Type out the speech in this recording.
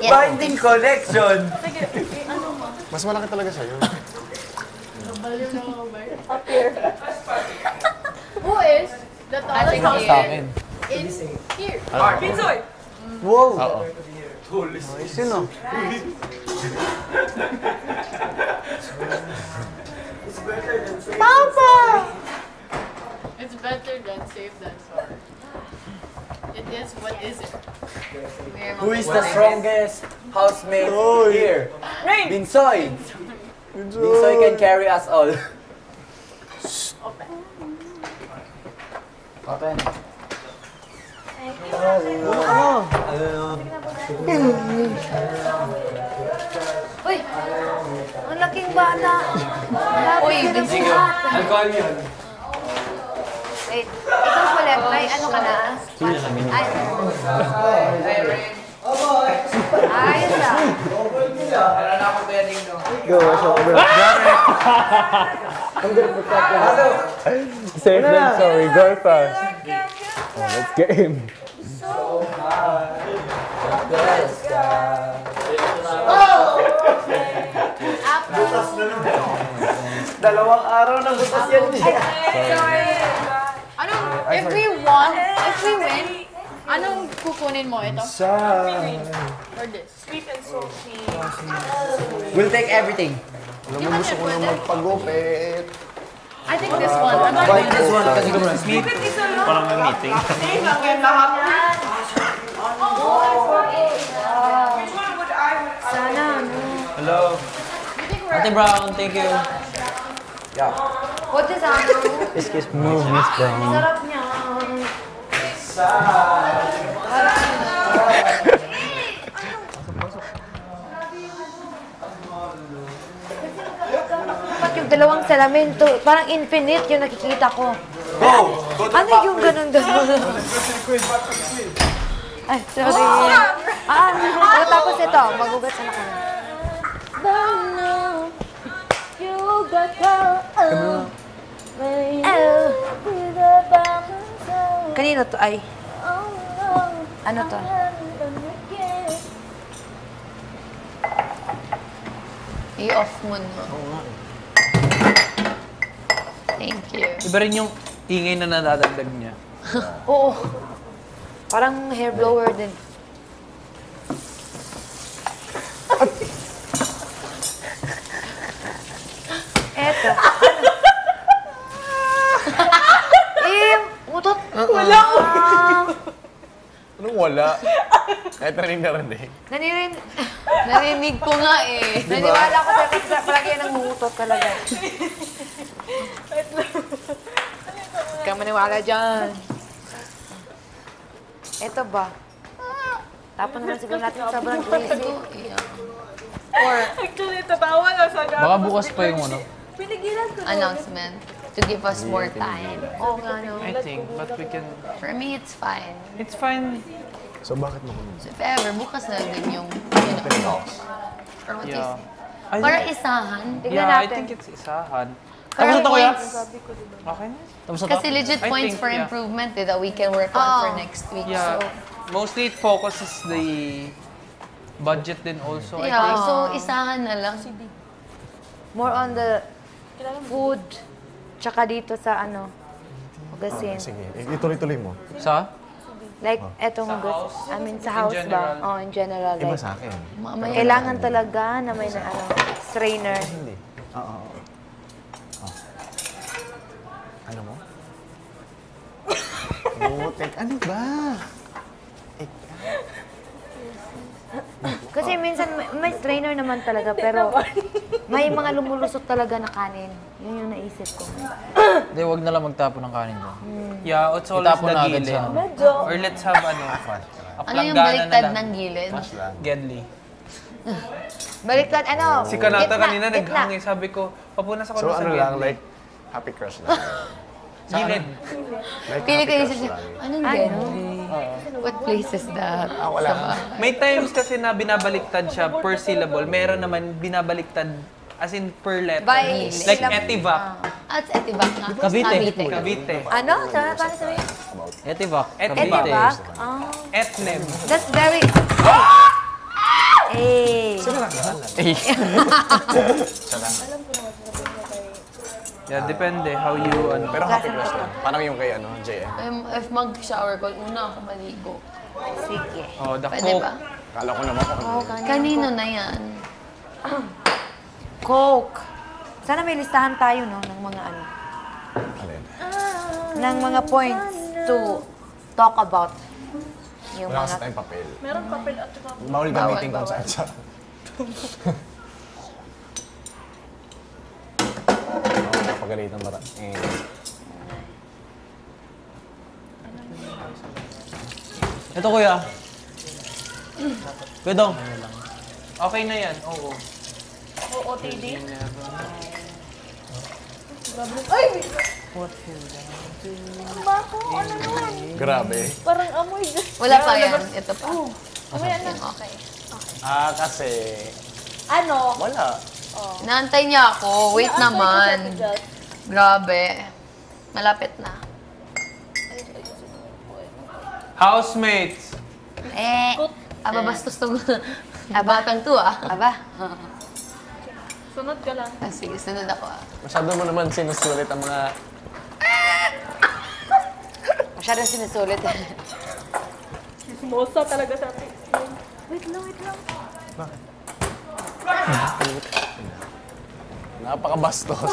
Binding collection! Mas malaki talaga sa'yo. Up here. Who is the tallest house in here? Pinsoy! Wow! Nice yun, oh. Papa! It's better than safe than sorry. It is, what is it? Who is the strongest housemate here? Binsoy! Binsoy can carry us all. Open. Uy! Ang laking bata! Uy, Alcohol yun. wait, ikaw ulit, may ano ka na? Ay, ayos ah. Meron ako pwedeng no. Go, watch out, bro. I'm gonna protect you. Safe than sorry, go fast. Oh, let's get him. Dalawang araw na butas yan. Anong, if we win, anong kukunin mo ito? Or this? Sweet and salty. We'll take everything. Alam mo, gusto ko na magpagupit. I think this one. Buy this one Kasi gumana. Sweet is a lot. Parang may meeting. Same lang yan lahat. Which one would I? Sana, ano. Hello. Ate Brown, thank you. Yeah. What is ano? Excuse me, Miss Brown. Sarap niya. Ba't yung dalawang salamin to? Parang infinite yung nakikita ko. Go! Ano yung ganun-ganun? Ay, sorry. Tapos ito, magugat sa nakan. Kanino to? Ay. Ano to? I-off mo na. Thank you. Iba rin yung ingay na nadadagdag niya. Oo. Parang hair blower din. Eto. Utot. Wala ko. Anong wala? Kahit narinig. Narinig ko nga eh. Naniwala ko sa palagi yan ang umutot talaga. Huwag kang maniwala dyan. Eto ba? Tapon naman siguro natin sobrang crazy. Or Actually, tatawa na sa Baka bukas pa yung ano. Pinigilan ko. announcement to give us more time. Oo nga, no. I think, but we can... For me, it's fine. It's fine. So bakit mo kung... So if ever, bukas na din yung, talks. Or what you Yeah. say. Para isahan. Tignan Yeah, I natin. think it's isahan. Para Tapos na to kuya? points. Okay na? Tapos na to? Kasi legit I points think, for yeah. improvement that we can work on for next week. Yeah. So, Mostly it focuses the budget din also, I yeah. think. So, isahan na lang. More on the food, tsaka dito sa ano, hugasin. Sige, ituloy-tuloy mo. Sa? Like, etong hugas, I mean, sa house ba? general. Oh, in general. Iba Like, sa akin. Mamaya. kailangan talaga na may na, ano, strainer. Hindi. Oo. Ano mo? Putek, ano ba? Kasi minsan may strainer naman talaga, pero may mga lumulusot talaga na kanin. Yun yung naisip ko. Hindi, wag na lang magtapon ng kanin doon. Yeah, it's always Itapon the na agad gilid. sa Or let's have ano, Ano yung planggana baliktad na lang. ng gilid? Gedli. Baliktad, ano? Si Kanata gitna, kanina gitna. naghangin, sabi ko, papunas ako So sa ano gedli. lang, like, happy crush lang. Gilid. Like, Pili ko happy isip crush siya, lang. anong gedli? What place is that? Wala. May times kasi na binabaliktad siya per syllable. Meron naman binabaliktad as in per letter. By Like syllable. Etivac. At Etivac nga. Cavite. Cavite. Cavite. Ano? Paano sabihin? About Etivak. Etivac? Oh. Etnem. That's very... Eh. Yeah, depende how you, Pero happy crush lang. Parang yung kay JM. If mag-shower ko, una ako maligo. Sige. Oh, the Pwede Coke. ba? Kala ko naman kung Kanino na yan? Coke. Sana may listahan tayo, no, ng mga ano. Alin? Ng mga points to talk about. Yung Wala kasi mga... tayong papel. Meron papel at saka Bawal gamitin kung saan sa... Napagalitan ba? Ito kuya. Kuya Dong. Okay na yan, oo. OOTD. Grabe. Parang amoy. Wala pa yan. Ito pa. Amoy ano? Okay. Kasi... Ano? Wala. Inaantay niya ako. Wait naman. Grabe. Malapit na. Housemates. Aba, bastos tong batang to ah. Aba. Sunod ka lang. Sige, sunod ako ah. Masyado mo naman sinusulit ang mga... Masyadong sinusulit. Simosa talaga sa atin. Wait lang. Napakabastos.